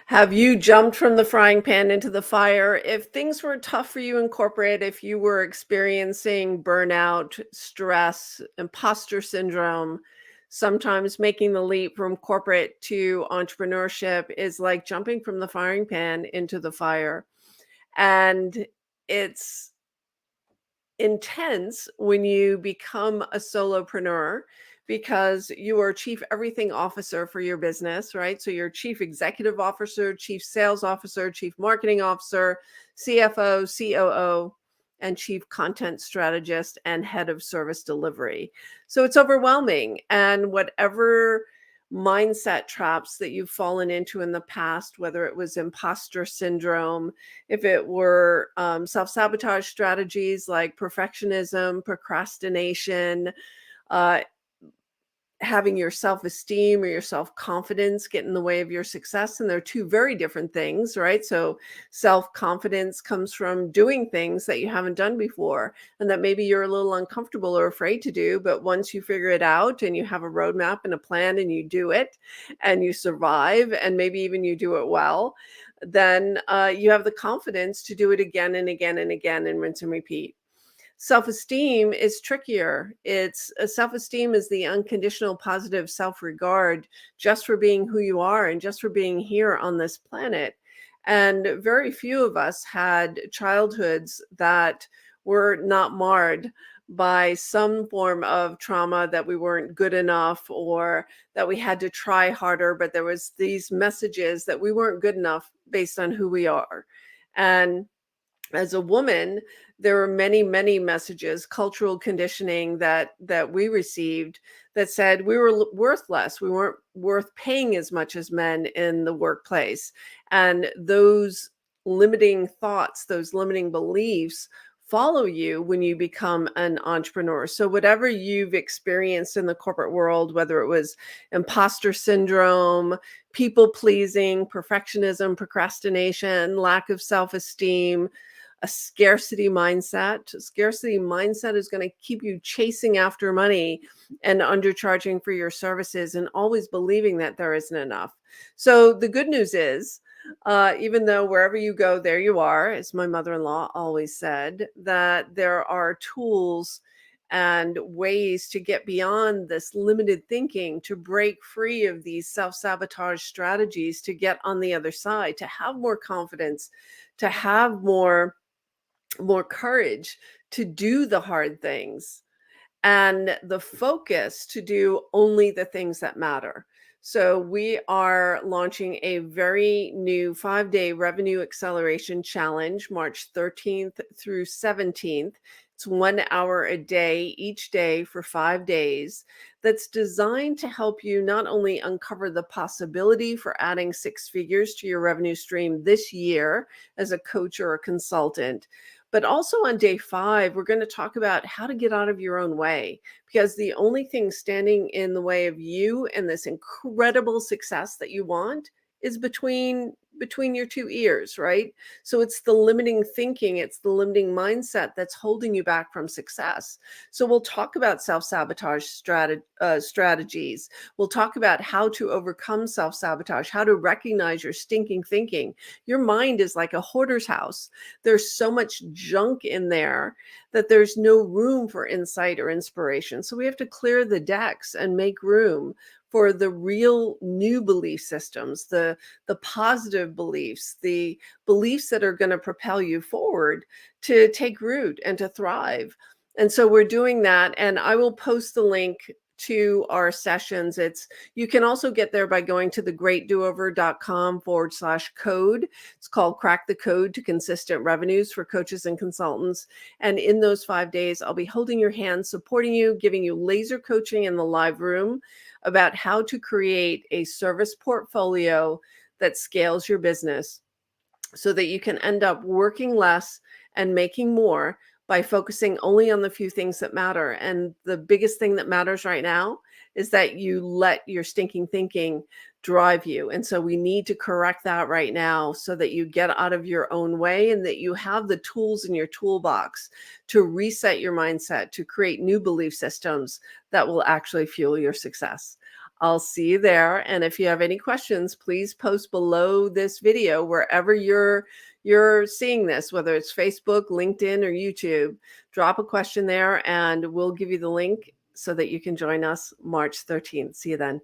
Have you jumped from the frying pan into the fire? If things were tough for you in corporate, if you were experiencing burnout, stress, imposter syndrome, sometimes making the leap from corporate to entrepreneurship is like jumping from the frying pan into the fire. And it's intense when you become a solopreneur because you are chief everything officer for your business, right? So you're chief executive officer, chief sales officer, chief marketing officer, CFO, COO, and chief content strategist and head of service delivery. So it's overwhelming. And whatever mindset traps that you've fallen into in the past, whether it was imposter syndrome, if it were self-sabotage strategies like perfectionism, procrastination, uh, having your self-esteem or your self-confidence get in the way of your success. And they're two very different things, right? So self-confidence comes from doing things that you haven't done before and that maybe you're a little uncomfortable or afraid to do. But once you figure it out and you have a roadmap and a plan and you do it and you survive and maybe even you do it well, then you have the confidence to do it again and again and again and rinse and repeat. Self-esteem is trickier. It's self-esteem is the unconditional positive self-regard just for being who you are and just for being here on this planet. And very few of us had childhoods that were not marred by some form of trauma, that we weren't good enough or that we had to try harder, but there was these messages that we weren't good enough based on who we are. And as a woman, there are many, many messages, cultural conditioning that we received that said we were worth less. We weren't worth paying as much as men in the workplace. And those limiting thoughts, those limiting beliefs follow you when you become an entrepreneur. So whatever you've experienced in the corporate world, whether it was imposter syndrome, people pleasing, perfectionism, procrastination, lack of self-esteem, a scarcity mindset. Scarcity mindset is going to keep you chasing after money and undercharging for your services and always believing that there isn't enough. So the good news is, even though wherever you go, there you are, as my mother-in-law always said, that there are tools and ways to get beyond this limited thinking, to break free of these self-sabotage strategies, to get on the other side, to have more confidence, to have more courage to do the hard things and the focus to do only the things that matter. So we are launching a very new 5-day revenue acceleration challenge, March 13th through 17th. It's 1 hour a day, each day for 5 days, that's designed to help you not only uncover the possibility for adding six figures to your revenue stream this year as a coach or a consultant, but also on day 5, we're going to talk about how to get out of your own way, because the only thing standing in the way of you and this incredible success that you want is between your two ears, right? So it's the limiting thinking, it's the limiting mindset that's holding you back from success. So we'll talk about self-sabotage strategies. We'll talk about how to overcome self-sabotage, how to recognize your stinking thinking. Your mind is like a hoarder's house. There's so much junk in there that there's no room for insight or inspiration. So we have to clear the decks and make room for the real new belief systems, the positive beliefs, the beliefs that are going to propel you forward to take root and to thrive. And so we're doing that. And I will post the link to our sessions. You can also get there by going to thegreatdoover.com/code. It's called Crack the Code to Consistent Revenues for Coaches and Consultants. And in those 5 days, I'll be holding your hand, supporting you, giving you laser coaching in the live room about how to create a service portfolio that scales your business so that you can end up working less and making more by focusing only on the few things that matter. And the biggest thing that matters right now is that you let your stinking thinking drive you. And so we need to correct that right now so that you get out of your own way and that you have the tools in your toolbox to reset your mindset, to create new belief systems that will actually fuel your success. I'll see you there. And if you have any questions, please post below this video wherever you're seeing this, whether it's Facebook, LinkedIn, or YouTube. Drop a question there and we'll give you the link so that you can join us March 13th. See you then.